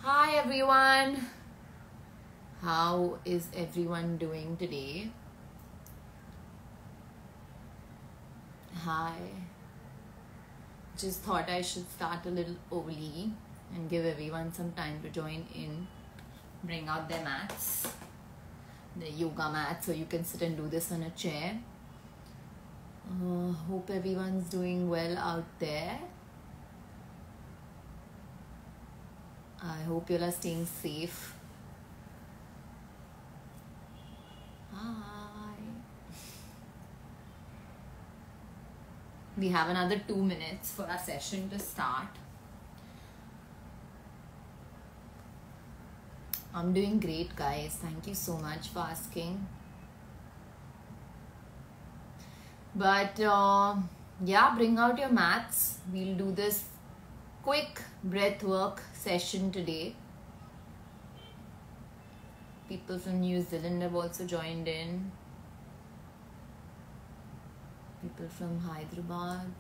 Hi everyone. How is everyone doing today? Hi. Just thought I should start a little early and give everyone some time to join in. Bring out their mats, the yoga mats, so you can sit and do this on a chair. Hope everyone's doing well out there. I hope you all are staying safe. Hi. We have another 2 minutes for our session to start. I'm doing great, guys. Thank you so much for asking. But yeah, bring out your mats. We'll do this quick breath work session today. People from New Zealand have also joined in. People from Hyderabad.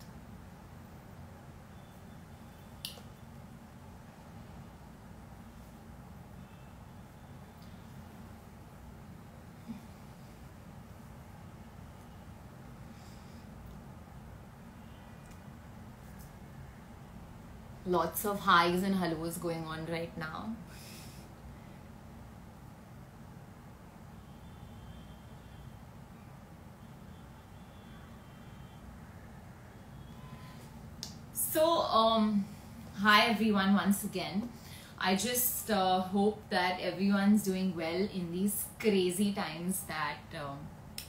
Lots of highs and hellos going on right now. So, hi everyone once again. I just hope that everyone's doing well in these crazy times that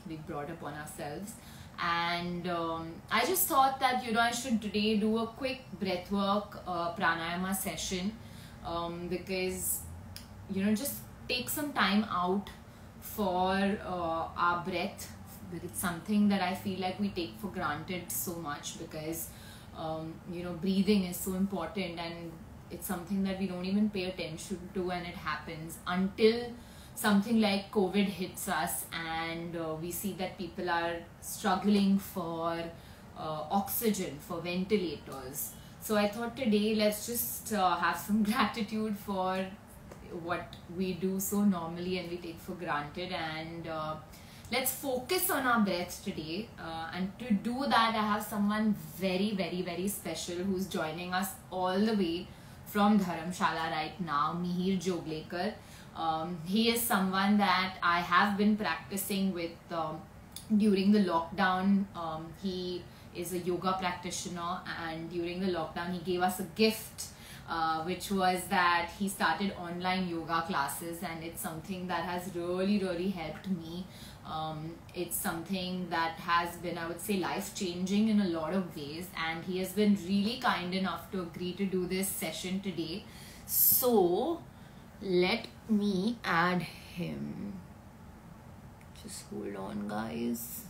we brought upon ourselves. And I just thought that, I should today do a quick breathwork pranayama session because, just take some time out for our breath. It's something that I feel like we take for granted so much because, breathing is so important, and it's something that we don't even pay attention to, and it happens until something like COVID hits us and we see that people are struggling for oxygen, for ventilators. So I thought today let's just have some gratitude for what we do so normally and we take for granted, and let's focus on our breath today. And to do that, I have someone very, very, very special who's joining us all the way from Dharamshala right now, Mihir Joglekar. He is someone that I have been practicing with during the lockdown. He is a yoga practitioner, and during the lockdown he gave us a gift, which was that he started online yoga classes, and it's something that has really, really helped me. It's something that has been, I would say, life-changing in a lot of ways, and he has been really kind enough to agree to do this session today. So let me add him. Just hold on, guys.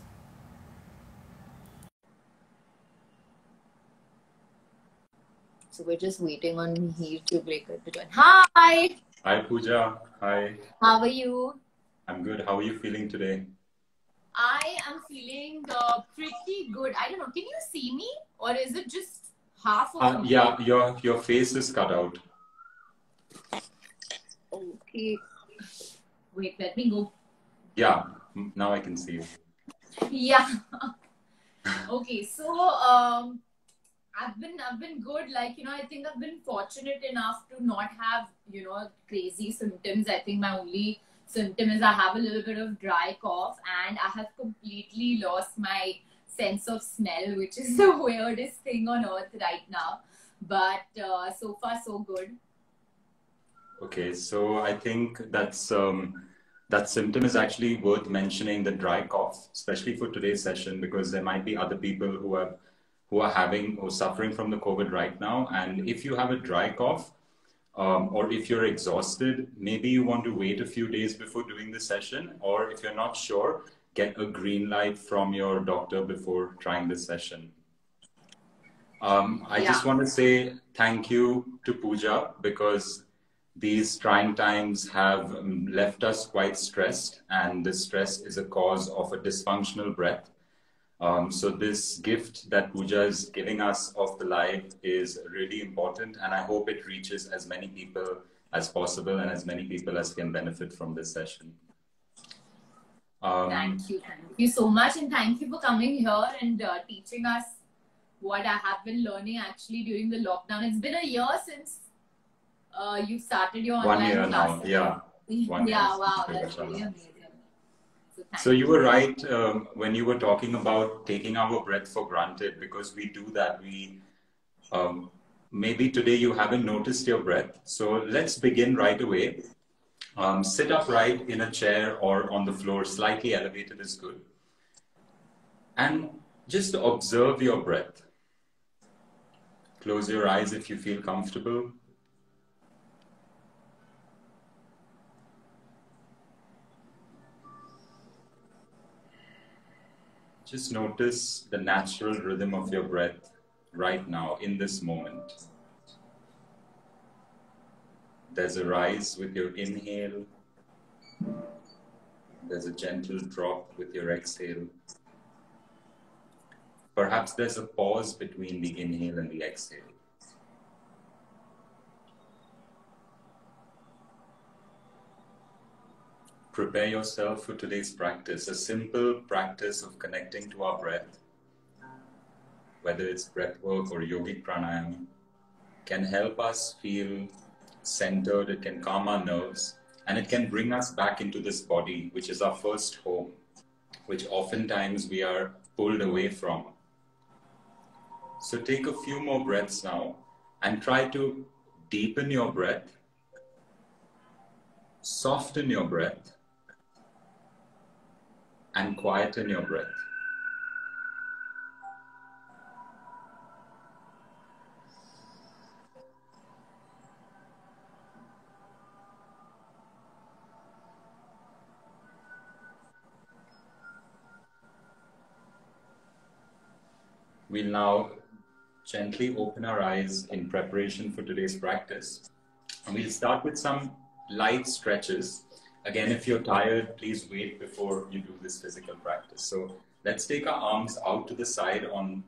So we're just waiting on Mihir Joglekar to join. Hi! Hi Pooja. Hi. How are you? I'm good. How are you feeling today? I am feeling pretty good. I don't know. Can you see me? Or is it just half of me? Yeah, your face is cut out. Okay. Wait, let me go. Yeah, now I can see you. Yeah. Okay, so I've been good. Like, I think I've been fortunate enough to not have, crazy symptoms. I think my only symptom is I have a little bit of dry cough, and I have completely lost my sense of smell, which is the weirdest thing on earth right now. But so far so good. Okay, so I think that symptom is actually worth mentioning, the dry cough, especially for today's session, because there might be other people who are having or suffering from the COVID right now. And if you have a dry cough, or if you're exhausted, maybe you want to wait a few days before doing the session, or if you're not sure, get a green light from your doctor before trying this session. I just want to say thank you to Pooja, because these trying times have left us quite stressed, and this stress is a cause of a dysfunctional breath. So this gift that Pooja is giving us of the live is really important, and I hope it reaches as many people as possible and as many people as can benefit from this session. Thank you so much, and thank you for coming here and teaching us what I have been learning actually during the lockdown. It's been a year since you started your online classes. Now, yeah. Yeah, wow, that's really amazing. So you were right when you were talking about taking our breath for granted, because we do that. Maybe today you haven't noticed your breath. So let's begin right away. Sit upright in a chair or on the floor, slightly elevated is good. And just observe your breath. Close your eyes if you feel comfortable. Just notice the natural rhythm of your breath right now, in this moment. There's a rise with your inhale. There's a gentle drop with your exhale. Perhaps there's a pause between the inhale and the exhale. Prepare yourself for today's practice, a simple practice of connecting to our breath, whether it's breath work or yogic pranayama, can help us feel centered, it can calm our nerves, and it can bring us back into this body, which is our first home, which oftentimes we are pulled away from. So take a few more breaths now and try to deepen your breath, soften your breath, and quieten your breath. We'll now gently open our eyes in preparation for today's practice. And we'll start with some light stretches. Again, if you're tired, please wait before you do this physical practice. So let's take our arms out to the side on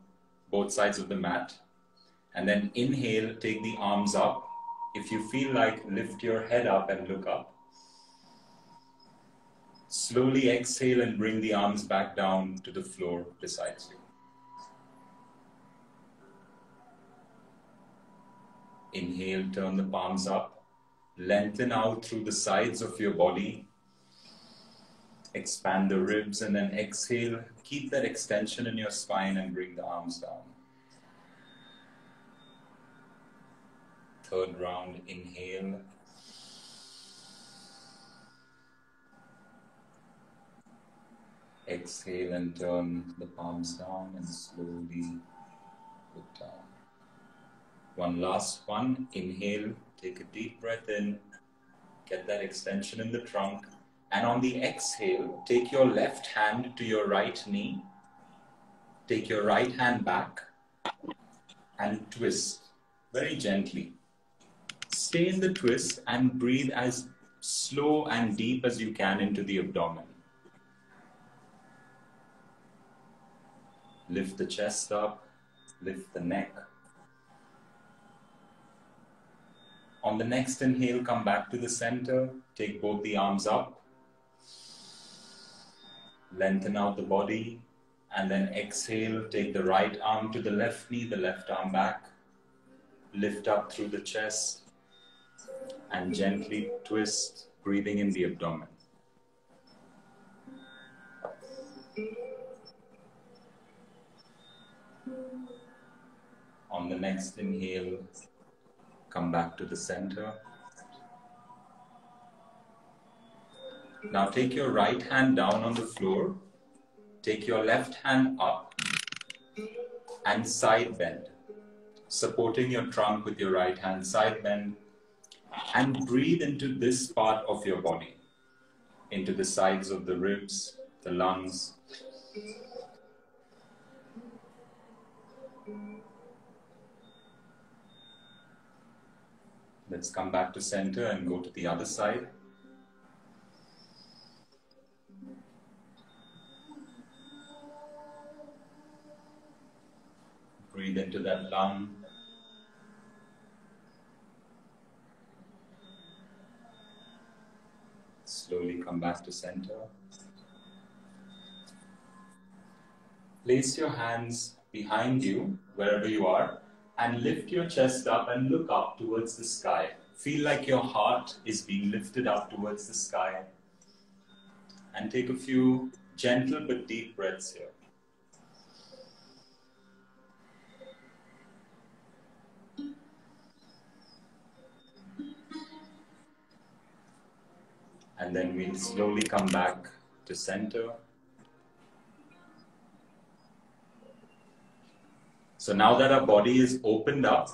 both sides of the mat. And then inhale, take the arms up. If you feel like, lift your head up and look up. Slowly exhale and bring the arms back down to the floor beside you. Inhale, turn the palms up. Lengthen out through the sides of your body. Expand the ribs, and then exhale. Keep that extension in your spine and bring the arms down. Third round, inhale. Exhale and turn the palms down and slowly put down. One last one. Inhale, take a deep breath in, get that extension in the trunk, and on the exhale, take your left hand to your right knee, take your right hand back, and twist very gently. Stay in the twist and breathe as slow and deep as you can into the abdomen. Lift the chest up, lift the neck. On the next inhale, come back to the center. Take both the arms up. Lengthen out the body. And then exhale, take the right arm to the left knee, the left arm back. Lift up through the chest. And gently twist, breathing in the abdomen. On the next inhale, come back to the center. Now take your right hand down on the floor. Take your left hand up and side bend, supporting your trunk with your right hand, side bend, and breathe into this part of your body, into the sides of the ribs, the lungs. Let's come back to center and go to the other side. Breathe into that lung. Slowly come back to center. Place your hands behind you, wherever you are, and lift your chest up and look up towards the sky. Feel like your heart is being lifted up towards the sky. And take a few gentle but deep breaths here. And then we'll slowly come back to center. So now that our body is opened up,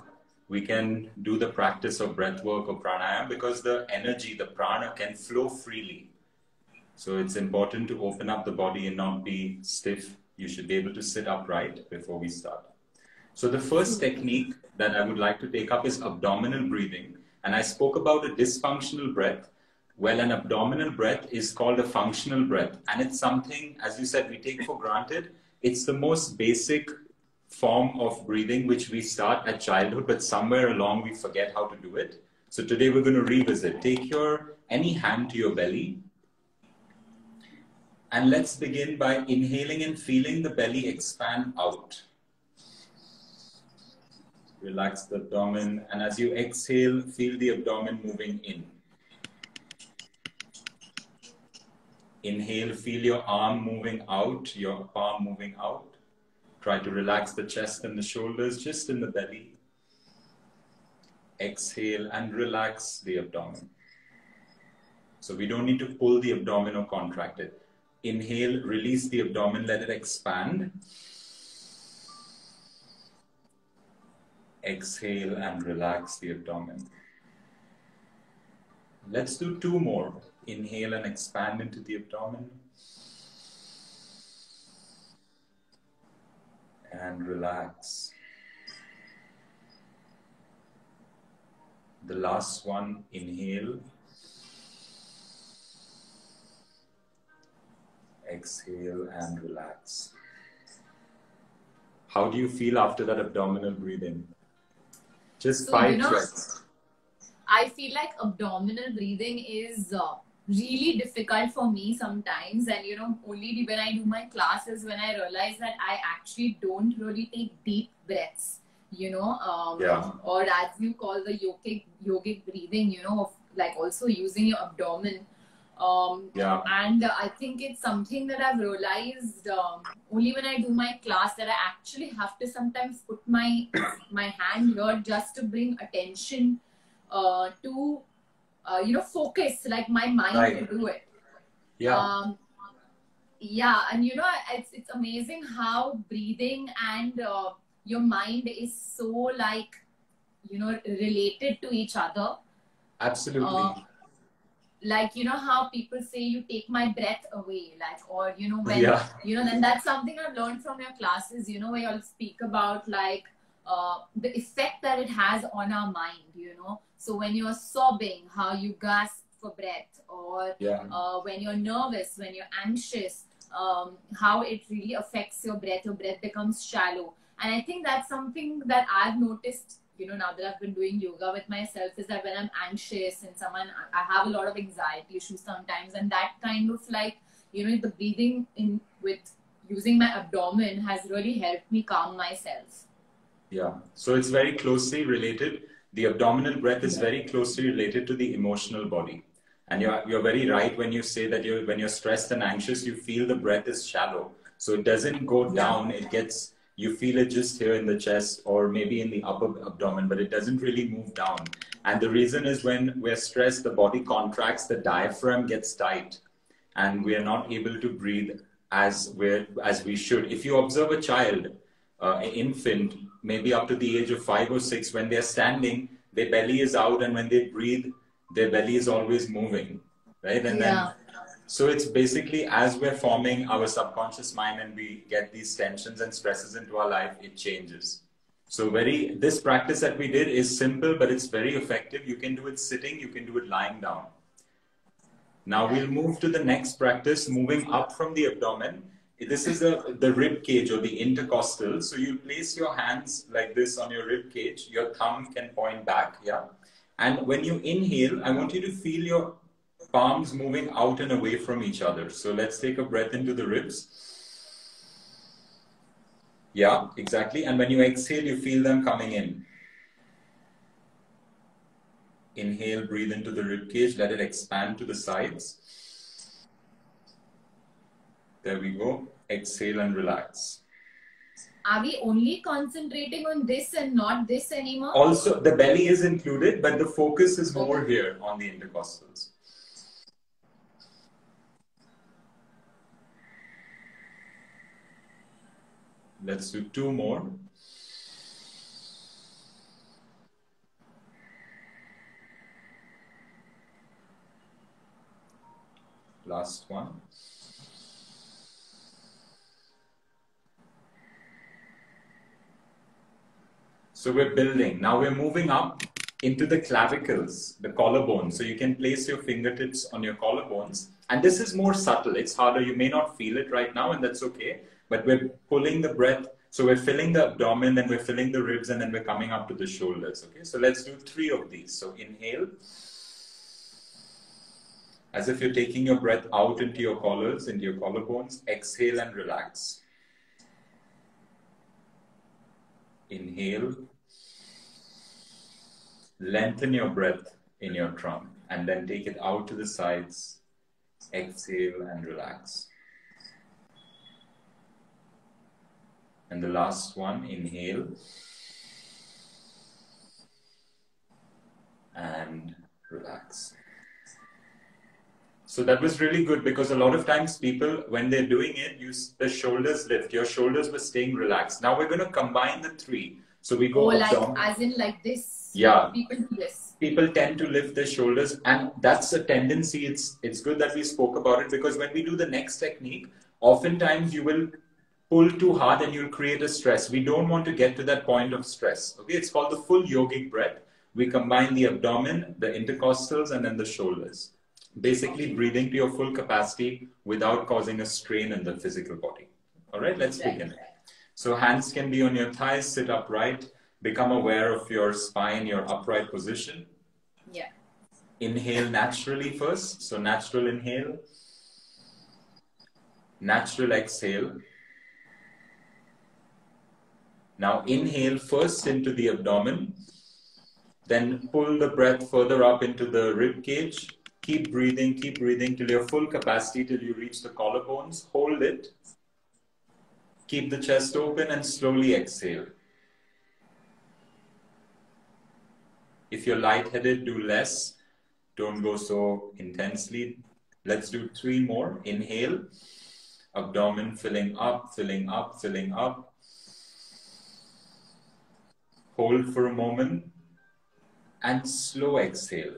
we can do the practice of breath work or pranayama, because the energy, the prana, can flow freely. So it's important to open up the body and not be stiff. You should be able to sit upright before we start. So the first technique that I would like to take up is abdominal breathing. And I spoke about a dysfunctional breath. Well, an abdominal breath is called a functional breath. And it's something, as you said, we take for granted. It's the most basic form of breathing which we start at childhood, but somewhere along we forget how to do it. So today we're going to revisit. Take any hand to your belly. And let's begin by inhaling and feeling the belly expand out. Relax the abdomen, and as you exhale, feel the abdomen moving in. Inhale, feel your arm moving out, your palm moving out. Try to relax the chest and the shoulders just in the belly. Exhale and relax the abdomen. So we don't need to pull the abdomen or contract it. Inhale, release the abdomen, let it expand. Exhale and relax the abdomen. Let's do two more. Inhale and expand into the abdomen. And relax. The last one, inhale. Exhale and relax. How do you feel after that abdominal breathing? Just 5 breaths. I feel like abdominal breathing is really difficult for me sometimes, and only when I do my classes when I realize that I actually don't really take deep breaths, or as you call the yogic breathing, of like also using your abdomen. And I think it's something that I've realized only when I do my class, that I actually have to sometimes put my hand here just to bring attention to focus, like my mind to do it. And it's amazing how breathing and your mind is so related to each other. Absolutely. How people say you take my breath away, then that's something I've learned from your classes, where you'll speak about the effect that it has on our mind, So when you're sobbing, how you gasp for breath, or when you're nervous, when you're anxious, how it really affects your breath becomes shallow. And I think that's something that I've noticed, now that I've been doing yoga with myself, is that when I'm anxious and I have a lot of anxiety issues sometimes, and that kind of the breathing in with using my abdomen has really helped me calm myself. Yeah, so it's very closely related. The abdominal breath is very closely related to the emotional body. And you're very right when you say that when you're stressed and anxious, you feel the breath is shallow. So it doesn't go down, you feel it just here in the chest or maybe in the upper abdomen, but it doesn't really move down. And the reason is when we're stressed, the body contracts, the diaphragm gets tight, and we are not able to breathe as we should. If you observe a child, an infant, maybe up to the age of 5 or 6, when they're standing, their belly is out, and when they breathe, their belly is always moving, right? And then, so it's basically as we're forming our subconscious mind and we get these tensions and stresses into our life, it changes. So this practice that we did is simple, but it's very effective. You can do it sitting, you can do it lying down. Now we'll move to the next practice, moving up from the abdomen. This is the rib cage or the intercostal. So you place your hands like this on your rib cage. Your thumb can point back, yeah. And when you inhale, I want you to feel your palms moving out and away from each other. So let's take a breath into the ribs. Yeah, exactly. And when you exhale, you feel them coming in. Inhale, breathe into the rib cage, let it expand to the sides. There we go. Exhale and relax. Are we only concentrating on this and not this anymore? Also, the belly is included, but the focus is more here on the intercostals. Let's do 2 more. Last one. So we're building. Now we're moving up into the clavicles, the collarbone. So you can place your fingertips on your collarbones. And this is more subtle. It's harder. You may not feel it right now, and that's okay. But we're pulling the breath. So we're filling the abdomen, then we're filling the ribs, and then we're coming up to the shoulders. Okay, so let's do 3 of these. So inhale. As if you're taking your breath out into your collars, into your collarbones. Exhale and relax. Inhale. Lengthen your breath in your trunk and then take it out to the sides. Exhale and relax. And the last one, inhale. And relax. So that was really good because a lot of times people, when they're doing it, the shoulders lift. Your shoulders were staying relaxed. Now we're going to combine the 3. So we go as in like this. Yeah. People do this. People tend to lift their shoulders, and that's a tendency. It's good that we spoke about it, because when we do the next technique, oftentimes you will pull too hard and you'll create a stress. We don't want to get to that point of stress. Okay, it's called the full yogic breath. We combine the abdomen, the intercostals, and then the shoulders. Basically breathing to your full capacity without causing a strain in the physical body. All right, let's begin. So hands can be on your thighs, sit upright. Become aware of your spine, your upright position. Yeah. Inhale naturally first. So natural inhale. Natural exhale. Now inhale first into the abdomen. Then pull the breath further up into the rib cage. Keep breathing till your full capacity, till you reach the collarbones. Hold it. Keep the chest open and slowly exhale. If you're lightheaded, do less. Don't go so intensely. Let's do 3 more. Inhale. Abdomen filling up, filling up, filling up. Hold for a moment. And slow exhale.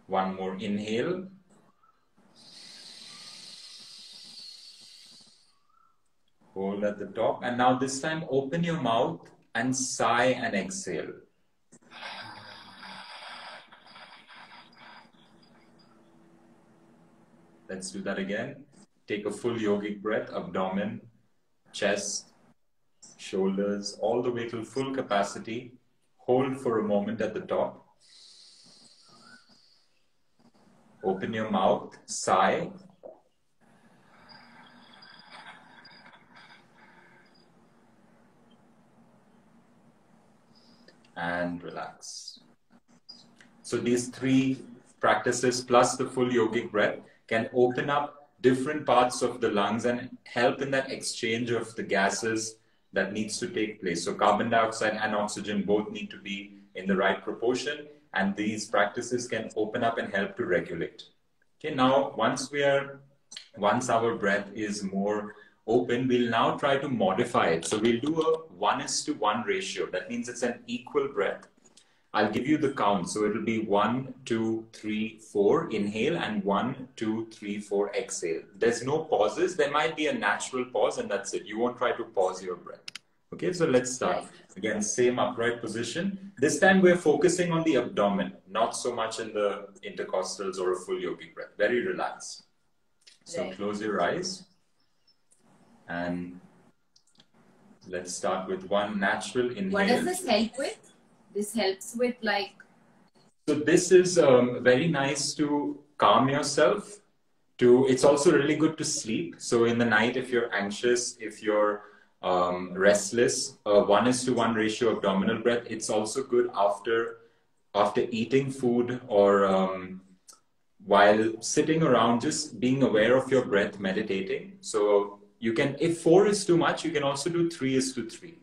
One more. Inhale. Hold at the top. And now this time, open your mouth and sigh and exhale. Let's do that again. Take a full yogic breath, abdomen, chest, shoulders, all the way to full capacity. Hold for a moment at the top. Open your mouth, sigh. And relax. So these 3 practices plus the full yogic breath can open up different parts of the lungs and help in that exchange of the gases that needs to take place. So carbon dioxide and oxygen both need to be in the right proportion, and these practices can open up and help to regulate. Okay, now once our breath is more open, we'll now try to modify it. So we'll do a 1:1 ratio. That means it's an equal breath. I'll give you the count. So it'll be 1, 2, 3, 4 inhale and 1, 2, 3, 4 exhale. There's no pauses. There might be a natural pause and that's it. You won't try to pause your breath. Okay, so let's start. Right. Again, same upright position. This time we're focusing on the abdomen, not so much in the intercostals or a full yogic breath. Very relaxed. So Right. close your eyes and let's start with one natural inhale. What does this help with? This helps with like... So this is very nice to calm yourself. It's also really good to sleep. So in the night, if you're anxious, if you're restless, 1:1 ratio abdominal breath. It's also good after eating food or while sitting around, just being aware of your breath, meditating. So you can, if 4 is too much, you can also do 3:3.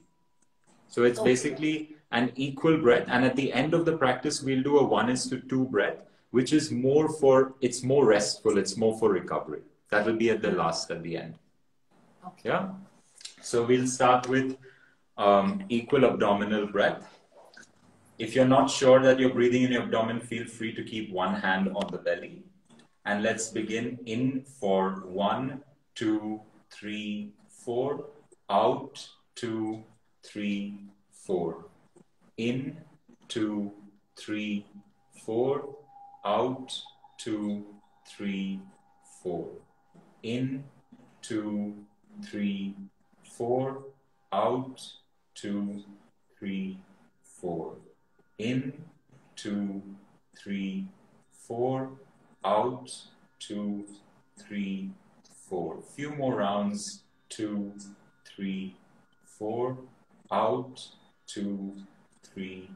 So it's basically an equal breath. And at the end of the practice, we'll do a 1:2 breath, which is more for, it's more restful. It's more for recovery. That will be at the last, at the end. Okay. Yeah. So we'll start with equal abdominal breath. If you're not sure that you're breathing in your abdomen, feel free to keep one hand on the belly. And let's begin in for 1, 2, 3, 4. Out, 2, 3, 4. In, 2, 3, 4. Out, 2, 3, 4. In, 2, 3, 4. Out, 2, 3, 4. In, 2, 3, 4. Out, 2, 3, 4. Few more rounds. 2, 3, 4. Out, 2, 3,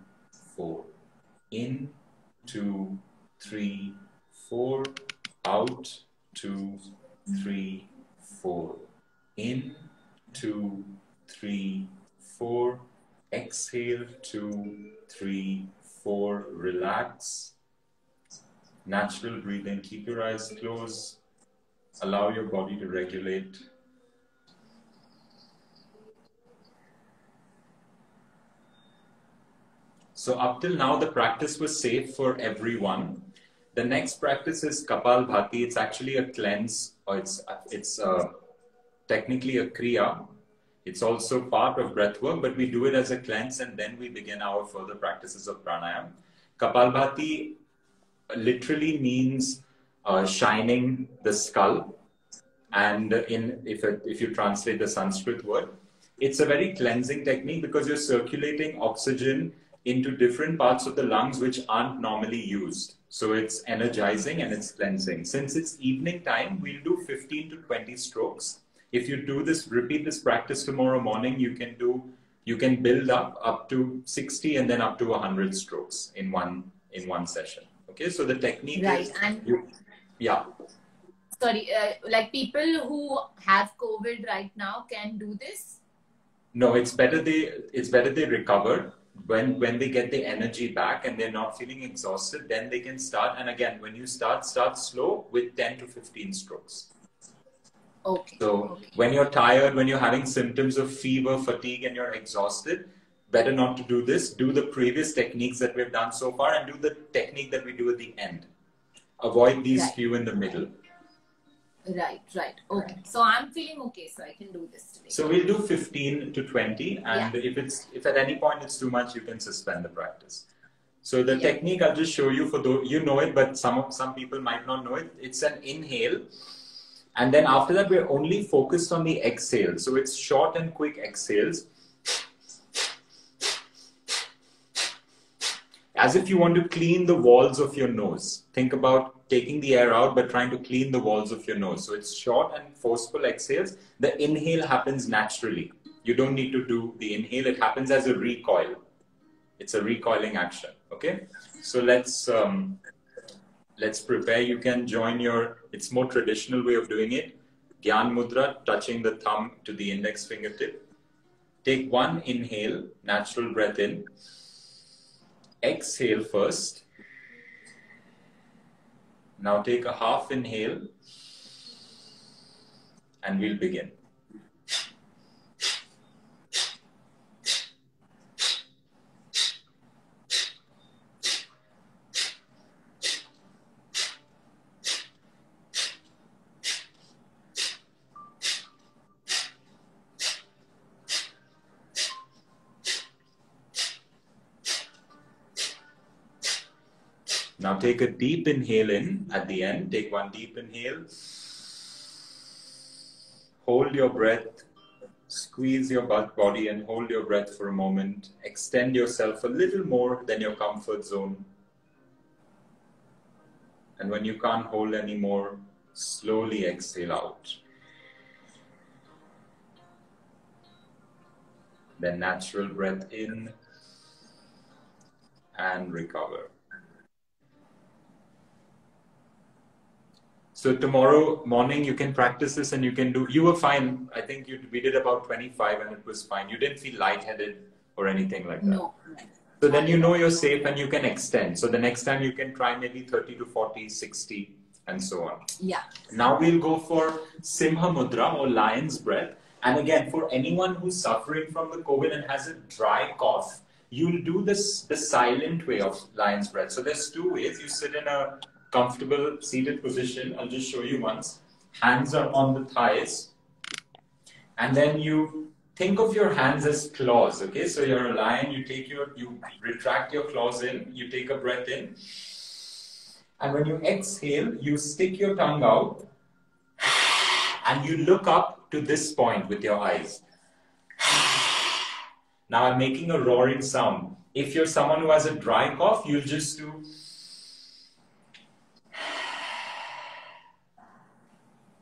4. In, 2, 3, 4. Out, 2, 3, 4. In, 2, 3, 4. Exhale, 2, 3, 4. Relax. Natural breathing. Keep your eyes closed. Allow your body to regulate. So up till now, the practice was safe for everyone. The next practice is Kapalbhati. It's actually a cleanse, or it's technically a kriya. It's also part of breath work, but we do it as a cleanse and then we begin our further practices of pranayam. Kapalbhati literally means shining the skull. And if you translate the Sanskrit word, it's a very cleansing technique because you're circulating oxygen into different parts of the lungs which aren't normally used. So it's energizing and it's cleansing. Since it's evening time, we'll do 15 to 20 strokes. If you do this, repeat this practice tomorrow morning, you can build up to 60 and then up to 100 strokes in one session. Okay, so the technique is... Yeah. Sorry, like people who have COVID right now can do this? No, it's better they recover. When they get the energy back and they're not feeling exhausted, then they can start. And again, when you start slow with 10 to 15 strokes. Okay. So when you're tired, when you're having symptoms of fever, fatigue, and you're exhausted, better not to do this. Do the previous techniques that we've done so far and do the technique that we do at the end. Avoid these few in the middle. Right. Okay. So I'm feeling okay, so I can do this today. So we'll do 15 to 20, and if at any point it's too much, you can suspend the practice. So the technique I'll just show you, for those you know it, but some people might not know it. It's an inhale, and then after that we're only focused on the exhale. So it's short and quick exhales, as if you want to clean the walls of your nose. Think about taking the air out, but trying to clean the walls of your nose. So it's short and forceful exhales. The inhale happens naturally. You don't need to do the inhale. It happens as a recoil. It's a recoiling action. Okay. So let's prepare. You can join it's more traditional way of doing it. Gyan Mudra, touching the thumb to the index fingertip. Take one inhale, natural breath in. Exhale first. Now take a half inhale and we'll begin. Now take a deep inhale in at the end. Take one deep inhale. Hold your breath. Squeeze your body and hold your breath for a moment. Extend yourself a little more than your comfort zone. And when you can't hold anymore, slowly exhale out. Then natural breath in and recover. So tomorrow morning you can practice this and you can do, you were fine. I think we did about 25 and it was fine. You didn't feel lightheaded or anything like that. No. So then you know you're safe and you can extend. So the next time you can try maybe 30 to 40, 60 and so on. Yeah. Now we'll go for Simha Mudra or lion's breath. And again, for anyone who's suffering from the COVID and has a dry cough, you'll do this the silent way of lion's breath. So there's two ways. You sit in a comfortable seated position. I'll just show you once. Hands are on the thighs. And then you think of your hands as claws. Okay, so you're a lion. You retract your claws in. You take a breath in. And when you exhale, you stick your tongue out. And you look up to this point with your eyes. Now I'm making a roaring sound. If you're someone who has a dry cough, you'll just do.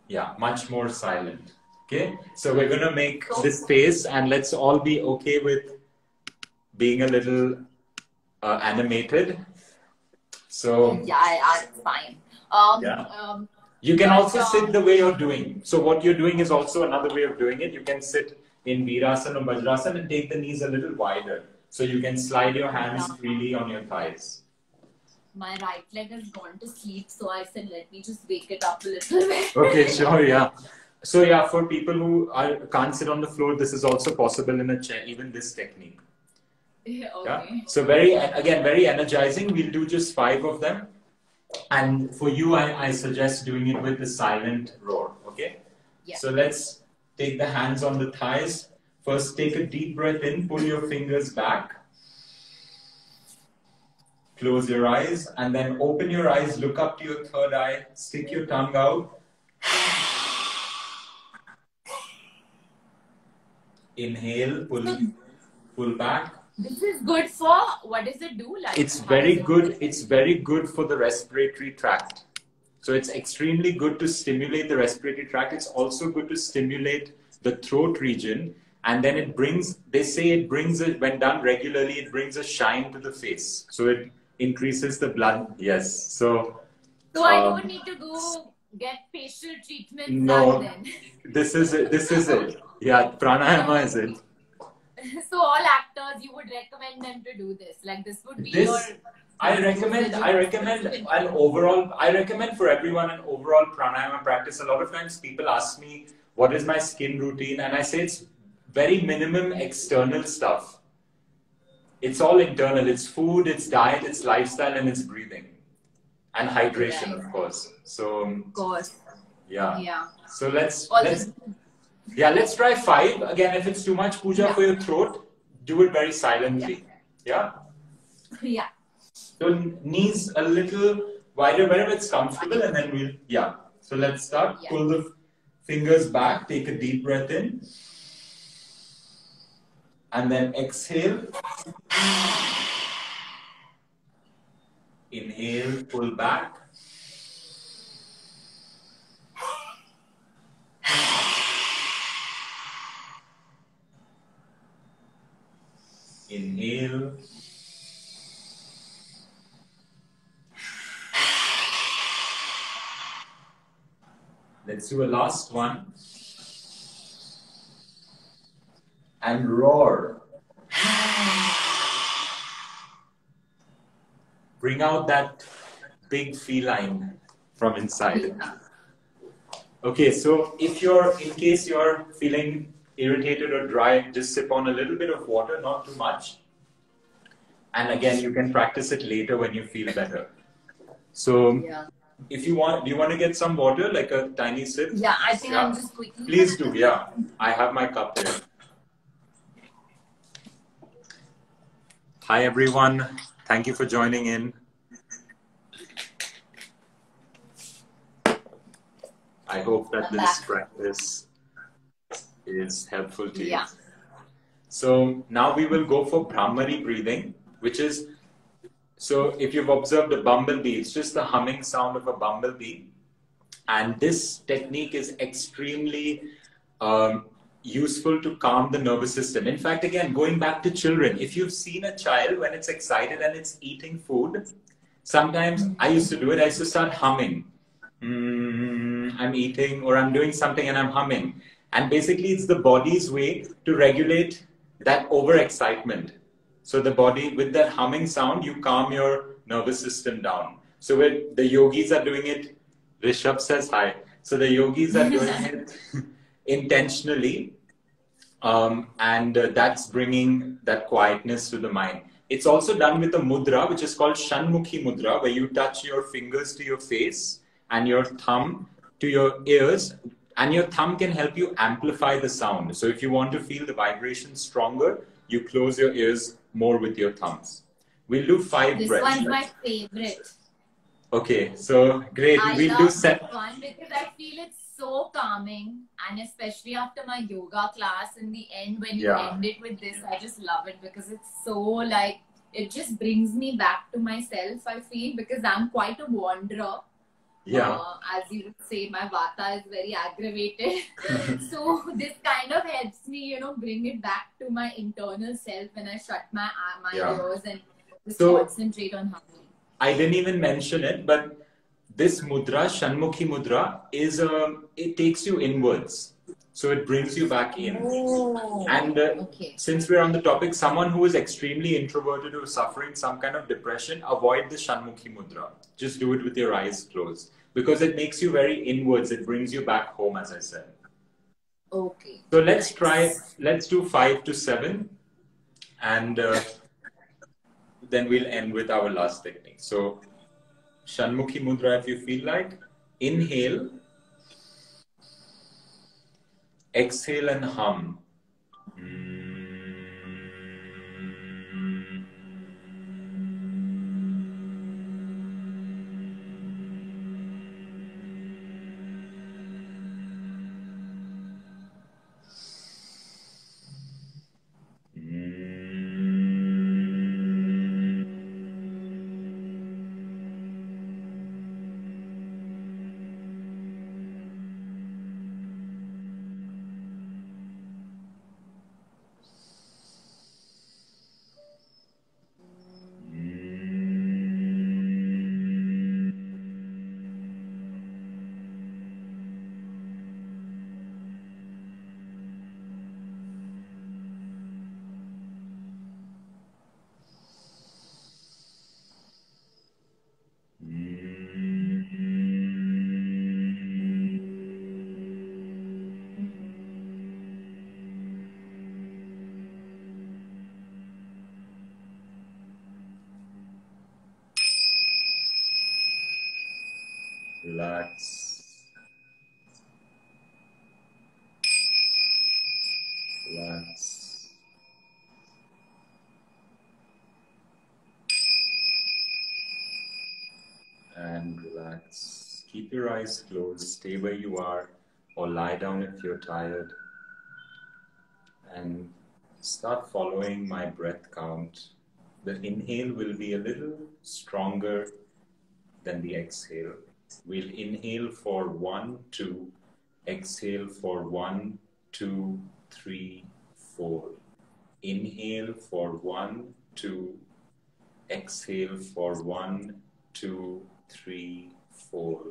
Yeah, much more silent. Okay, so we're gonna make this face, and let's all be okay with being a little animated. So yeah, it's fine. You can also sit the way you're doing. So what you're doing is also another way of doing it. You can sit in Virasana or Vajrasana and take the knees a little wider. So you can slide your hands freely on your thighs. My right leg has gone to sleep, so I said, let me just wake it up a little bit. Okay, sure, yeah. So yeah, for people who can't sit on the floor, this is also possible in a chair, even this technique. Okay. Yeah? So very energizing. We'll do just 5 of them. And for you, I suggest doing it with the silent roar, okay? Yeah. So let's take the hands on the thighs. First, take a deep breath in, pull your fingers back. Close your eyes and then open your eyes, look up to your third eye, stick your tongue out. Inhale, pull back. This is good for, what does it do? Like, it's very good. It's very good for the respiratory tract. So it's extremely good to stimulate the respiratory tract. It's also good to stimulate the throat region. And then it brings, they say it brings, when done regularly, it brings a shine to the face. So it increases the blood. Yes. So I don't need to go get facial treatment. No, then. This is it. This is it. Yeah, pranayama is it. So all actors, you would recommend them to do this? Like this would be your... I recommend for everyone an overall pranayama practice. A lot of times people ask me, what is my skin routine? And I say it's very minimum external stuff. It's all internal. It's food, it's diet, it's lifestyle, and it's breathing. And hydration, of course. So, of course. Yeah. So let's try 5. Again, if it's too much puja for your throat, do it very silently. Yeah? Yeah. So knees a little wider, wherever it's comfortable, and then So let's start. Yeah. Pull the fingers back, take a deep breath in. And then exhale. Inhale, pull back. Inhale. Let's do a last one. And roar. Bring out that big feline from inside. Okay, so in case you're feeling irritated or dry, just sip on a little bit of water, not too much. And again, you can practice it later when you feel better. So if you want, do you want to get some water, like a tiny sip? Yeah, I think I'm just quickly. Please do, yeah. I have my cup here. Hi, everyone. Thank you for joining in. hope that I'm this back. practice is helpful to you. Yeah. So now we will go for Brahmari breathing, which is, so if you've observed a bumblebee, it's just the humming sound of a bumblebee. And this technique is extremely useful to calm the nervous system. In fact, again, going back to children, if you've seen a child when it's excited and it's eating food, sometimes I used to do it, I used to start humming. I'm eating or I'm doing something and I'm humming. And basically, it's the body's way to regulate that overexcitement. So the body, with that humming sound, you calm your nervous system down. So when the yogis are doing it, Rishabh says hi. So the yogis are doing it intentionally, and that's bringing that quietness to the mind. It's also done with a mudra, which is called Shanmukhi mudra, where you touch your fingers to your face and your thumb to your ears, and your thumb can help you amplify the sound. So if you want to feel the vibration stronger, you close your ears more with your thumbs. We'll do 5 This breaths. one's my favorite. Okay, so great. I We'll do love this one because I feel it's so calming, and especially after my yoga class in the end, when you end it with this, I just love it because it's so like, it just brings me back to myself, I feel, because I'm quite a wanderer. As you would say, my vata is very aggravated. So this kind of helps me, you know, bring it back to my internal self when I shut my ears and just concentrate on humming. I didn't even mention it, but this mudra, Shanmukhi mudra, is it takes you inwards. So it brings you back in. And since we're on the topic, someone who is extremely introverted or suffering some kind of depression, avoid the Shanmukhi mudra. Just do it with your eyes closed. Because it makes you very inwards. It brings you back home, as I said. Okay. So let's do 5 to 7. And then we'll end with our last technique. So Shanmukhi mudra, if you feel like, inhale, exhale and hum. Relax. Relax. And relax. Keep your eyes closed. Stay where you are, or lie down if you're tired. And start following my breath count. The inhale will be a little stronger than the exhale. We'll inhale for 1, 2, exhale for 1, 2, 3, 4. Inhale for 1, 2, exhale for 1, 2, 3, 4.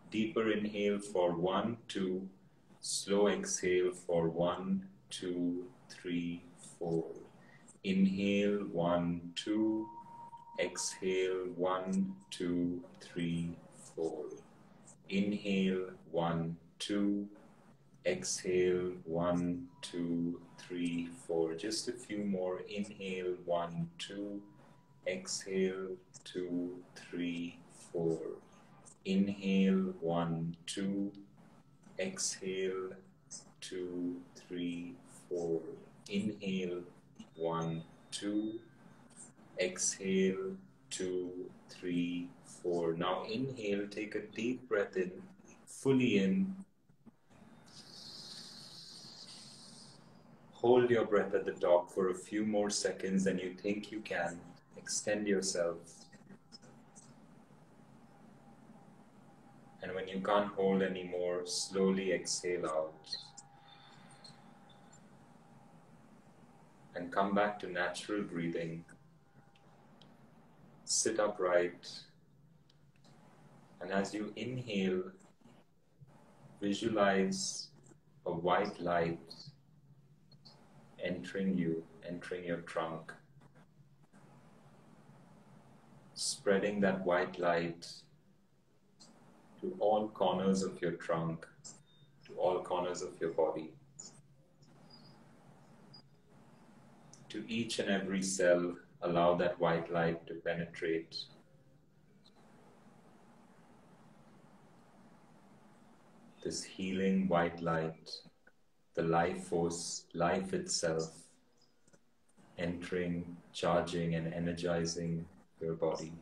Deeper inhale for 1, 2, slow exhale for 1, 2, 3, 4. Inhale 1, 2, exhale 1, 2, 3, 4. Inhale 1, 2, exhale 1, 2, 3, 4. Just a few more. Inhale 1, 2, exhale 2, 3, 4. Inhale 1, 2, exhale 2, 3, 4. Inhale 1, 2, exhale 2, 3, 4. Now inhale, take a deep breath in, fully in, Hold your breath at the top for a few more seconds than you think you can. Extend yourself. And when you can't hold anymore, slowly exhale out. And come back to natural breathing. Sit upright. And as you inhale, visualize a white light entering you, entering your trunk. Spreading that white light to all corners of your trunk, to all corners of your body, to each and every cell. Allow that white light to penetrate. This healing white light, the life force, life itself, entering, charging and energizing your body.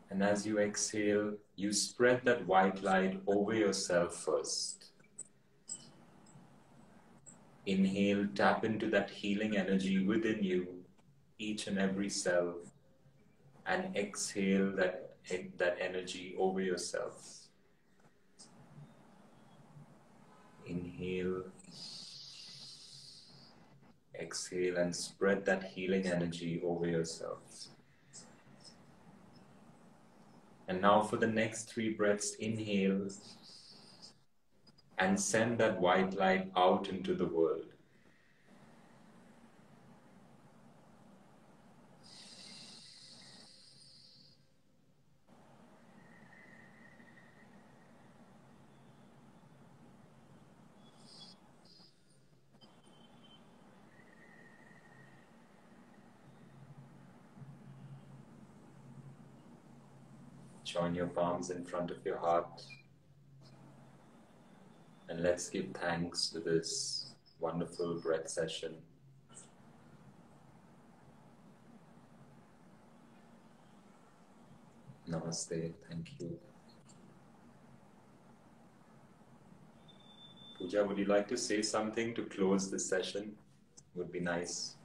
And as you exhale, you spread that white light over yourself first. Inhale, tap into that healing energy within you, each and every cell, and exhale that energy over yourself. Inhale, exhale, and spread that healing energy over yourself. And now for the next 3 breaths, inhale and send that white light out into the world. Join your palms in front of your heart. And let's give thanks to this wonderful breath session. Namaste. Thank you. Pooja, would you like to say something to close this session? Would be nice.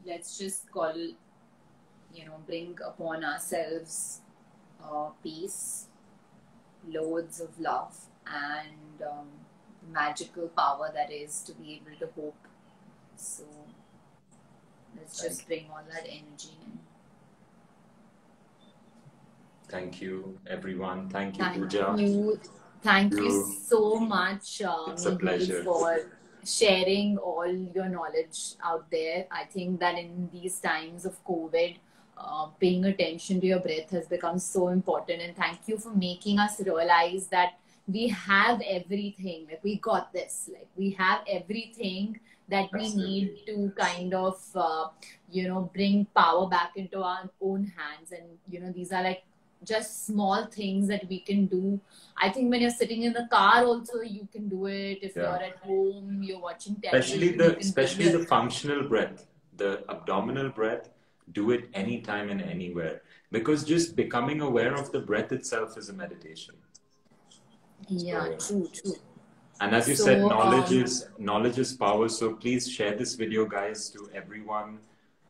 Let's just bring upon ourselves peace, loads of love, and magical power that is to be able to hope. So let's just bring all that energy in. Thank you, everyone. Thank you, Pooja. Thank you so much, it's a pleasure, for sharing all your knowledge out there. I think that in these times of COVID, paying attention to your breath has become so important. And thank you for making us realize that we have everything. Like, we got this. Like, we have everything that we need to kind of, bring power back into our own hands. And, these are like just small things that we can do. I think when you're sitting in the car also, you can do it. If you're at home, you're watching television. Especially the functional breath, the abdominal breath, do it anytime and anywhere. Because just becoming aware of the breath itself is a meditation. Yeah, true. And as you said, knowledge is power. So please share this video, guys, to everyone.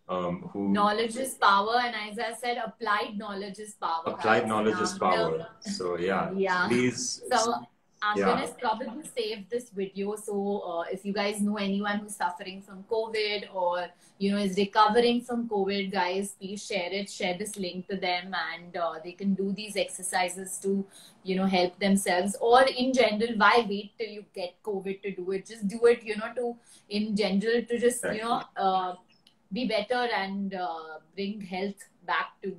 Knowledge is power, and as I said, applied knowledge is power. Applied knowledge is power. So please. So I'm gonna probably save this video. So if you guys know anyone who's suffering from COVID or is recovering from COVID, guys, please share it. Share this link to them, and they can do these exercises to help themselves. Or in general, why wait till you get COVID to do it? Just do it. In general, to just be better and bring health back to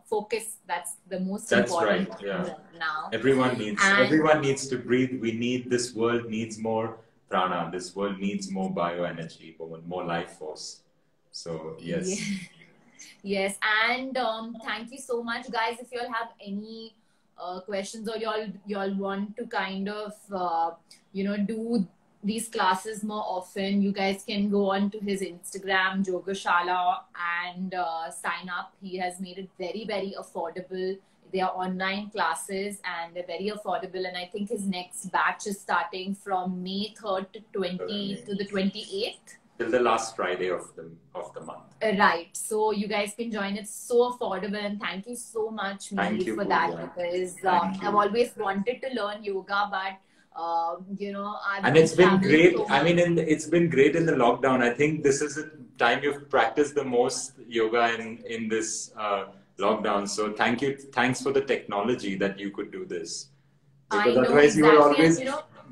focus. That's the most important. That's right. Yeah. Now everyone needs to breathe. This world needs more prana. This world needs more bioenergy, more life force. So yes. Yes, and thank you so much, guys. If you all have any questions, or you all want to kind of do these classes more often, you guys can go on to his Instagram, Yogashala, and sign up. He has made it very, very affordable. They are online classes and they're very affordable. And I think his next batch is starting from May 3rd to the 28th. Till the last Friday of the month. Right. So you guys can join. It's so affordable, and thank you so much, Mimi, for that, because I've always wanted to learn yoga, but and it's been great. I mean, it's been great in the lockdown. I think this is the time you've practiced the most yoga in this lockdown. So thanks for the technology that you could do this. Because otherwise you were always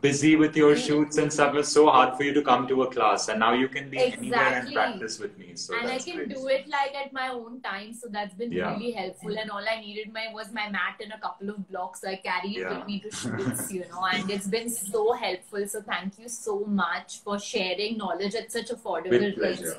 busy with your shoots and stuff. It was so hard for you to come to a class, and now you can be anywhere and practice with me. So and I can do it like at my own time. So that's been really helpful. And all I needed was my mat and a couple of blocks. So I carry it with me to shoots, and it's been so helpful. So thank you so much for sharing knowledge at such affordable rates.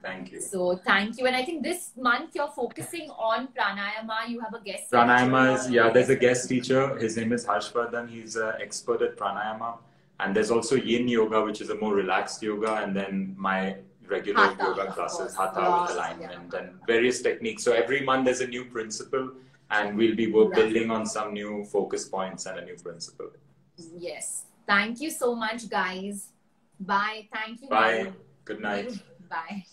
Thank you. So thank you. And I think this month you're focusing on pranayama. You have a guest teacher. Pranayama there's a guest teacher. His name is Harshvardhan. He's an expert at pranayama. And there's also yin yoga, which is a more relaxed yoga. And then my regular yoga classes, hatha with alignment and various techniques. So every month there's a new principle, and we'll be building on some new focus points and a new principle. Yes. Thank you so much, guys. Bye. Thank you. Bye. Good night. Bye.